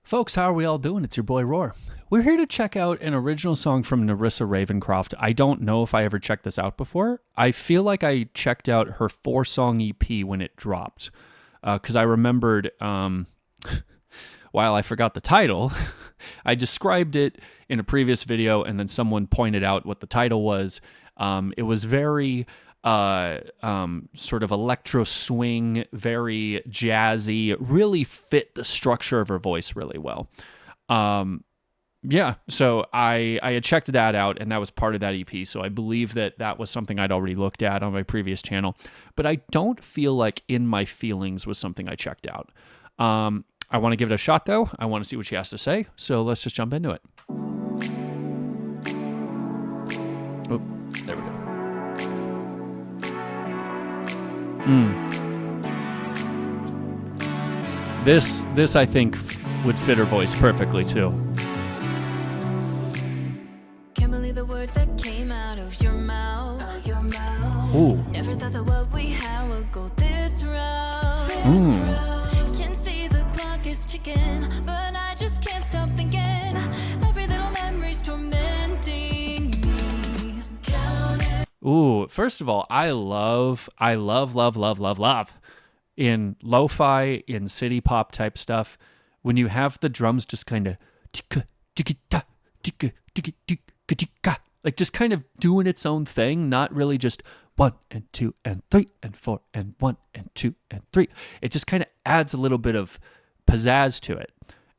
Folks, how are we all doing? It's your boy Roar. We're here to check out an original song from Nerissa Ravencroft. I don't know if I ever checked this out before. I feel like I checked out her 4-song EP when it dropped, because I remembered, while I forgot the title, I described it in a previous video, and then someone pointed out what the title was. It was very sort of electro swing, very jazzy, really fit the structure of her voice really well. So I had checked that out, and that was part of that EP, so I believe that was something I'd already looked at on my previous channel, but I don't feel like In My Feelings was something I checked out. I want to give it a shot, though. I want to see what she has to say, so let's just jump into it. Oh, there we go. This I think would fit her voice perfectly too. Can't believe the words that came out of your mouth. Ooh. Never thought that what we had would go this route. Can see the clock is ticking, but I just can't stop thinking. Every little memory's tormenting me. Ooh, first of all, I love in lo-fi, in city pop type stuff, when you have the drums just kind of like just kind of doing its own thing, not really just 1 and 2 and 3 and 4 and 1 and 2 and 3. It just kind of adds a little bit of pizzazz to it.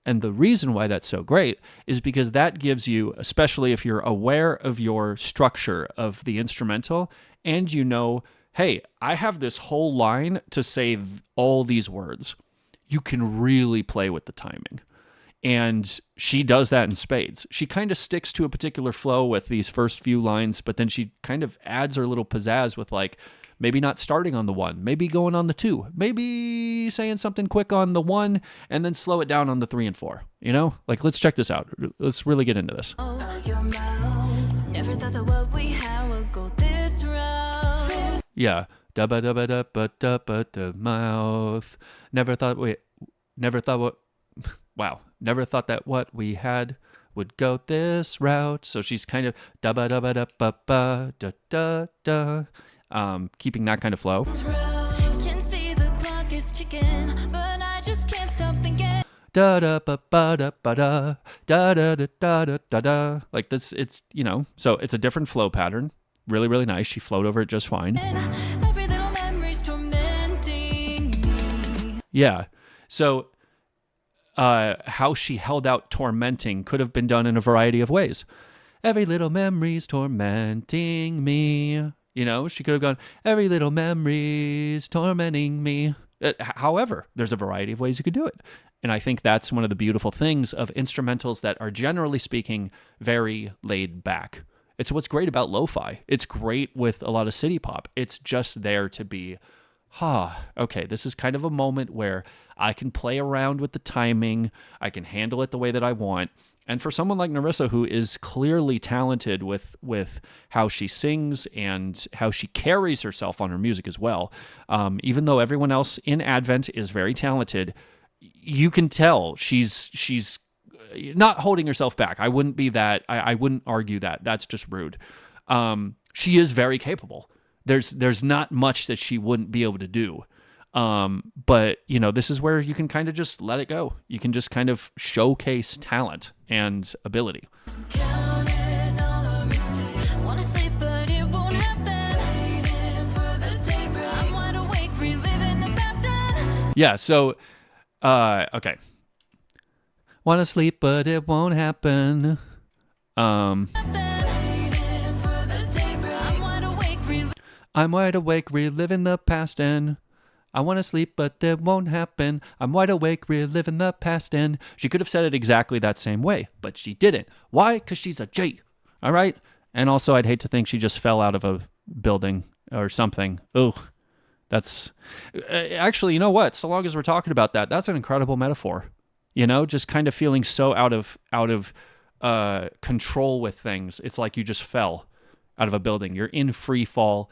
And the reason why that's so great is because that gives you, especially if you're aware of your structure of the instrumental, and you know, hey, I have this whole line to say all these words, you can really play with the timing. And she does that in spades. She kind of sticks to a particular flow with these first few lines, but then she kind of adds her little pizzazz with, like, maybe not starting on the 1, maybe going on the 2, maybe saying something quick on the 1, and then slow it down on the 3 and 4. You know? Like, let's check this out. Let's really get into this. Never thought that what we had would go this route. Yeah. Da-ba-da-ba-da-ba-da-ba-da mouth. Never thought that what we had would go this route. So she's kind of da-ba-da-ba-da-ba-da-da-da. Keeping that kind of flow. Can see the clock is ticking, but I just can't stop thinking. Da-da-ba-ba-da-ba-da, da-da-da-da-da-da. Like this, it's, you know, so it's a different flow pattern. Really, really nice. She flowed over it just fine. Every little memory's tormenting me. Yeah. So how she held out tormenting could have been done in a variety of ways. Every little memory's tormenting me. You know, she could have gone, every little memory's tormenting me. However, there's a variety of ways you could do it. And I think that's one of the beautiful things of instrumentals that are, generally speaking, very laid back. It's what's great about lo-fi. It's great with a lot of city pop. It's just there to be, okay, this is kind of a moment where I can play around with the timing. I can handle it the way that I want. And for someone like Nerissa, who is clearly talented with how she sings and how she carries herself on her music as well, even though everyone else in Advent is very talented, you can tell she's not holding herself back. I wouldn't be that. I wouldn't argue that. That's just rude. She is very capable. There's not much that she wouldn't be able to do. But, you know, this is where you can kind of just let it go. You can just kind of showcase talent and ability. Yeah, so, okay. Wanna sleep, but it won't happen. I'm wide awake, reliving the past, and I want to sleep, but it won't happen. I'm wide awake, reliving the past, and she could have said it exactly that same way, but she didn't. Why? Because she's a G, all right? And also, I'd hate to think she just fell out of a building or something. Ooh, that's... Actually, you know what? So long as we're talking about that, that's an incredible metaphor. You know, just kind of feeling so out of control with things. It's like you just fell out of a building. You're in free fall.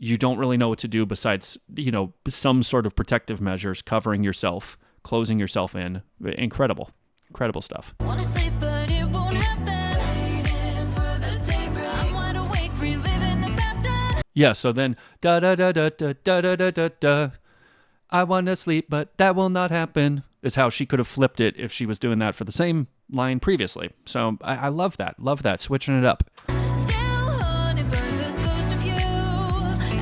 You don't really know what to do besides, you know, some sort of protective measures, covering yourself, closing yourself in. Incredible. Incredible stuff. Wanna sleep, but it won't happen. Waiting for the daybreak. I'm wide awake, reliving the past. Yeah, so then da da da da da da da da da da. I want to sleep, but that will not happen, is how she could have flipped it if she was doing that for the same line previously. So I love that. Love that. Switching it up. Still haunted by the ghost of you.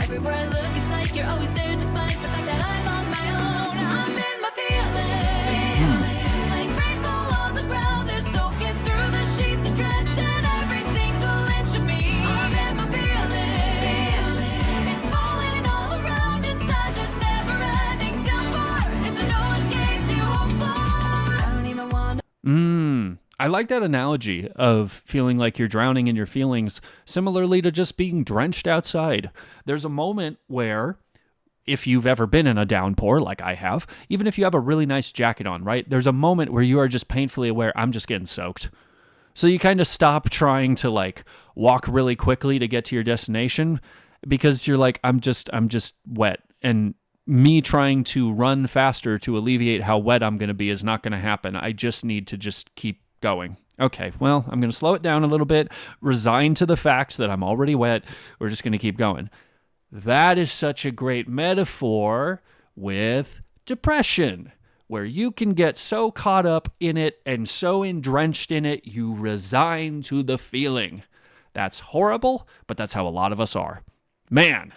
Everywhere I look, it's like you're always there, despite the fact that I'm on my own. I'm in my feelings. Like rainbow on the ground, they're soaking through the sheets and drenching every single inch of me. I'm in my feelings. It's falling all around inside this never-ending downpour. It's a no escape to hope for. I don't even want. I like that analogy of feeling like you're drowning in your feelings, similarly to just being drenched outside. There's a moment where, if you've ever been in a downpour like I have, even if you have a really nice jacket on, right? There's a moment where you are just painfully aware, I'm just getting soaked. So you kind of stop trying to like walk really quickly to get to your destination because you're like, I'm just wet. And me trying to run faster to alleviate how wet I'm going to be is not going to happen. I just need to just keep going. Okay, well, I'm going to slow it down a little bit, resign to the fact that I'm already wet. We're just going to keep going. That is such a great metaphor with depression, where you can get so caught up in it and so drenched in it, you resign to the feeling. That's horrible, but that's how a lot of us are. Man.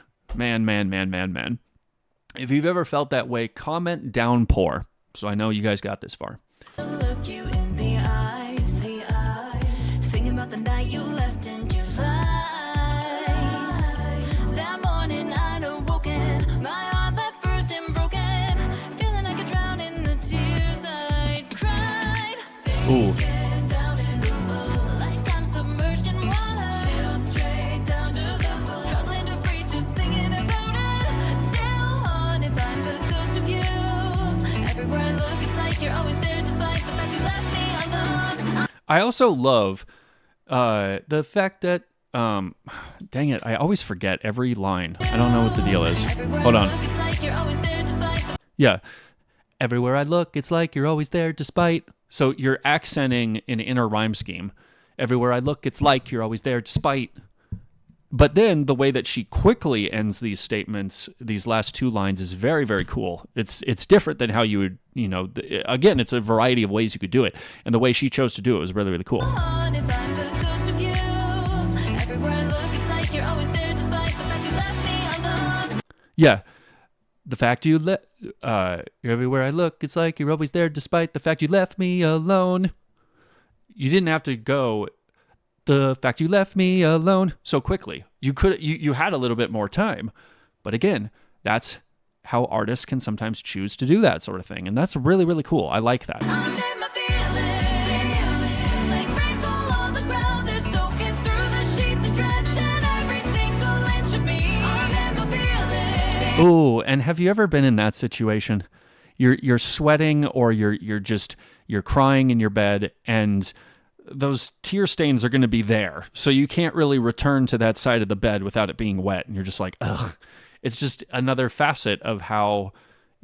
If you've ever felt that way, comment downpour, so I know you guys got this far. Look you in the eyes, thinking about the night you left in July. That morning I'd awoken, my heart that first and broken, feeling I could drown in the tears I'd cried. Ooh. Sinking down in the flow, like I'm submerged in water, chilled straight down to the bone, struggling to breathe, just thinking about it. Still haunted by the ghost of you. Everywhere I look, it's like you're always there, despite the fact you left me alone. I also love the fact that, dang it, I always forget every line. I don't know what the deal is. Hold on. Yeah. Everywhere I look, it's like you're always there despite. So you're accenting an inner rhyme scheme. Everywhere I look, it's like you're always there despite. But then the way that she quickly ends these statements, these last two lines, is very, very cool. It's different than how you would, again, it's a variety of ways you could do it. And the way she chose to do it was really, really cool. Yeah. The fact everywhere I look, it's like you're always there despite the fact you left me alone. You didn't have to go, the fact you left me alone so quickly. You had a little bit more time. But again, that's how artists can sometimes choose to do that sort of thing. And that's really, really cool. I like that. Ooh, and have you ever been in that situation? You're sweating, or you're crying in your bed, and those tear stains are going to be there. So you can't really return to that side of the bed without it being wet. And you're just like, ugh. It's just another facet of how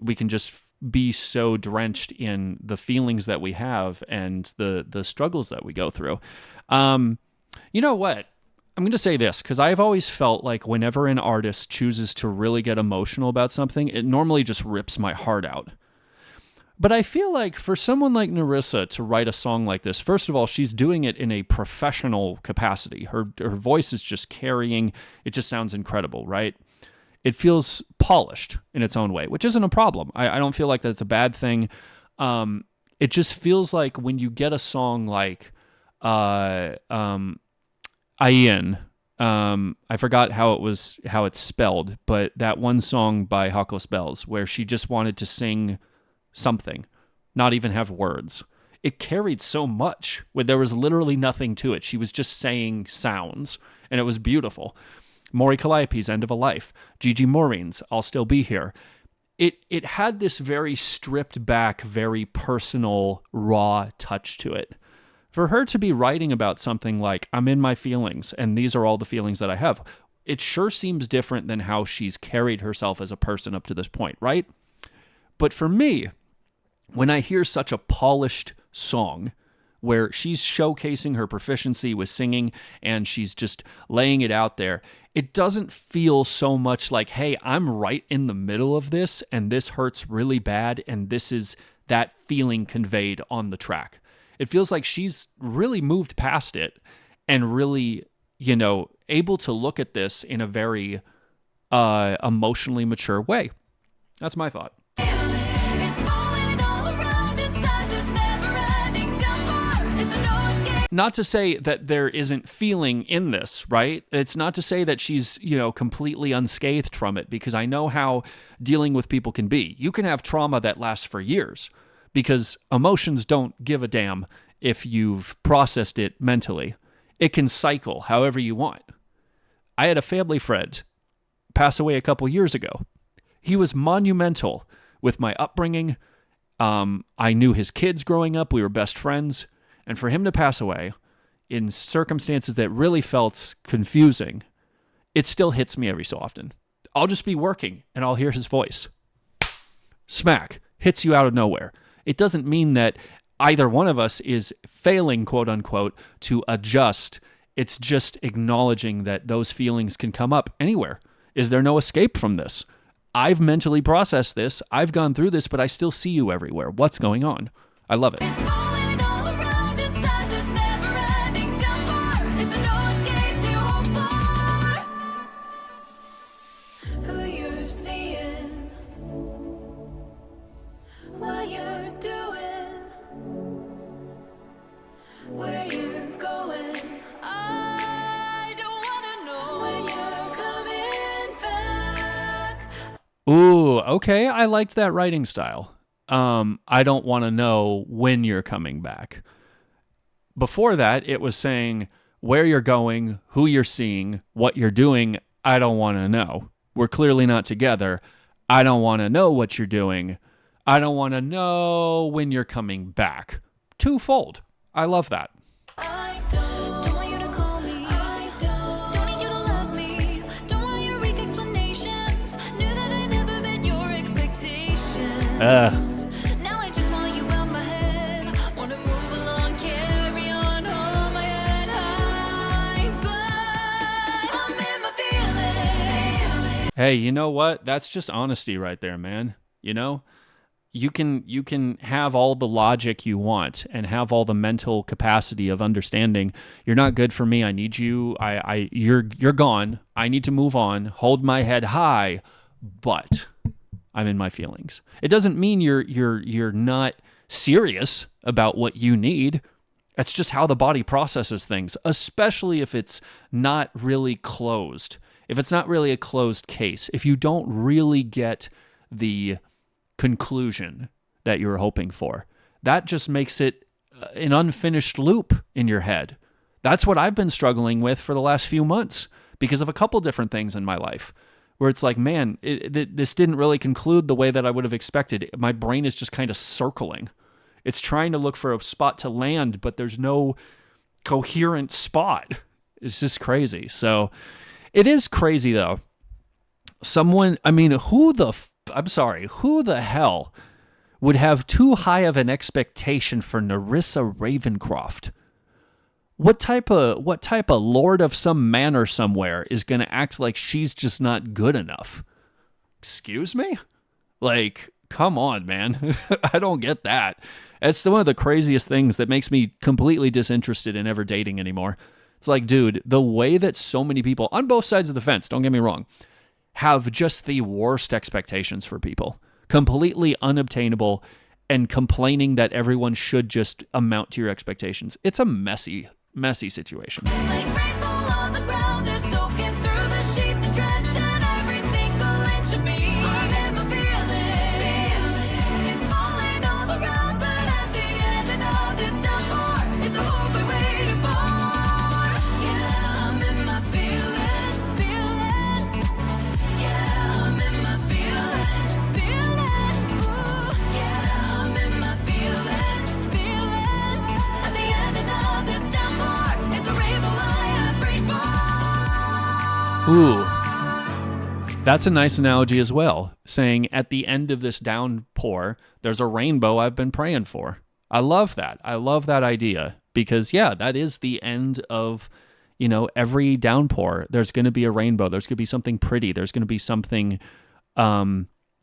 we can just be so drenched in the feelings that we have and the struggles that we go through. You know what? I'm going to say this, because I've always felt like whenever an artist chooses to really get emotional about something, it normally just rips my heart out. But I feel like for someone like Nerissa to write a song like this, first of all, she's doing it in a professional capacity. Her voice is just carrying. It just sounds incredible, right? It feels polished in its own way, which isn't a problem. I don't feel like that's a bad thing. It just feels like when you get a song like Ayin, I forgot how it's spelled, but that one song by Hako Spells where she just wanted to sing something, not even have words. It carried so much where there was literally nothing to it. She was just saying sounds, and it was beautiful. Maury Calliope's End of a Life, Gigi Maureen's I'll Still Be Here. It had this very stripped back, very personal, raw touch to it. For her to be writing about something like, I'm in my feelings, and these are all the feelings that I have, it sure seems different than how she's carried herself as a person up to this point, right? But for me, when I hear such a polished, song where she's showcasing her proficiency with singing and she's just laying it out there. It doesn't feel so much like, hey, I'm right in the middle of this and this hurts really bad and this is that feeling conveyed on the track. It feels like she's really moved past it and really, able to look at this in a very emotionally mature way. That's my thought. Not to say that there isn't feeling in this, right? It's not to say that she's, completely unscathed from it, because I know how dealing with people can be. You can have trauma that lasts for years because emotions don't give a damn if you've processed it mentally. It can cycle however you want. I had a family friend pass away a couple years ago. He was monumental with my upbringing. I knew his kids growing up. We were best friends. And for him to pass away in circumstances that really felt confusing, it still hits me every so often. I'll just be working and I'll hear his voice. Smack. Hits you out of nowhere. It doesn't mean that either one of us is failing, quote unquote, to adjust. It's just acknowledging that those feelings can come up anywhere. Is there no escape from this? I've mentally processed this. I've gone through this, but I still see you everywhere. What's going on? I love it. Ooh, okay. I liked that writing style. I don't want to know when you're coming back. Before that, it was saying where you're going, who you're seeing, what you're doing. I don't want to know. We're clearly not together. I don't want to know what you're doing. I don't want to know when you're coming back. Twofold. I love that. Now I just want you out my head. Wanna move along, carry on, hold my head high. But I'm in my feelings. Hey, you know what? That's just honesty right there, man. You can have all the logic you want and have all the mental capacity of understanding. You're not good for me. I need you. You're gone. I need to move on. Hold my head high, but I'm in my feelings. It doesn't mean you're not serious about what you need. That's just how the body processes things, especially if it's not really closed. If it's not really a closed case, if you don't really get the conclusion that you're hoping for, that just makes it an unfinished loop in your head. That's what I've been struggling with for the last few months because of a couple different things in my life. Where it's like, man, this didn't really conclude the way that I would have expected. My brain is just kind of circling. It's trying to look for a spot to land, but there's no coherent spot. It's just crazy. So it is crazy, though. Who the hell would have too high of an expectation for Nerissa Ravencroft? What type of lord of some manor somewhere is going to act like she's just not good enough? Excuse me? Like, come on, man. I don't get that. It's one of the craziest things that makes me completely disinterested in ever dating anymore. It's like, dude, the way that so many people, on both sides of the fence, don't get me wrong, have just the worst expectations for people. Completely unobtainable and complaining that everyone should just amount to your expectations. It's a messy situation. Like rainbow on the ground, they're soaking through the sheets and drenching every single inch of me. I'm in my feelings. It's falling all around, but at the end of this downpour is a hope we're waiting for. Yeah, I'm in my feelings. Yeah, I'm in my feelings. Ooh, yeah, I'm in my feelings. At the end of this downpour is a rainbow I have prayed for. Ooh, that's a nice analogy as well. Saying at the end of this downpour, there's a rainbow I've been praying for. I love that. I love that idea because, yeah, that is the end of, every downpour. There's going to be a rainbow. There's going to be something pretty. There's going to be something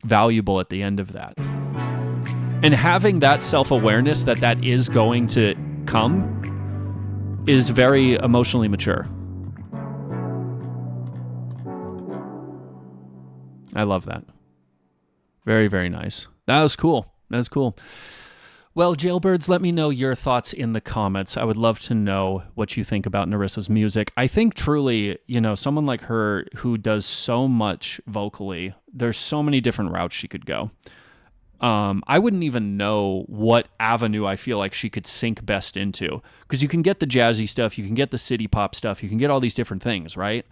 valuable at the end of that. And having that self-awareness that is going to come is very emotionally mature. I love that. Very, very nice. That was cool. Well, Jailbirds, let me know your thoughts in the comments. I would love to know what you think about Nerissa's music. I think truly, someone like her who does so much vocally, there's so many different routes she could go. I wouldn't even know what avenue I feel like she could sink best into, because you can get the jazzy stuff, you can get the city pop stuff, you can get all these different things, right?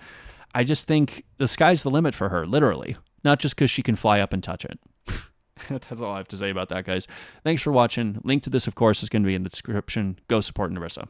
I just think the sky's the limit for her, literally, not just because she can fly up and touch it. That's all I have to say about that, guys. Thanks for watching. Link to this, of course, is going to be in the description. Go support Nerissa.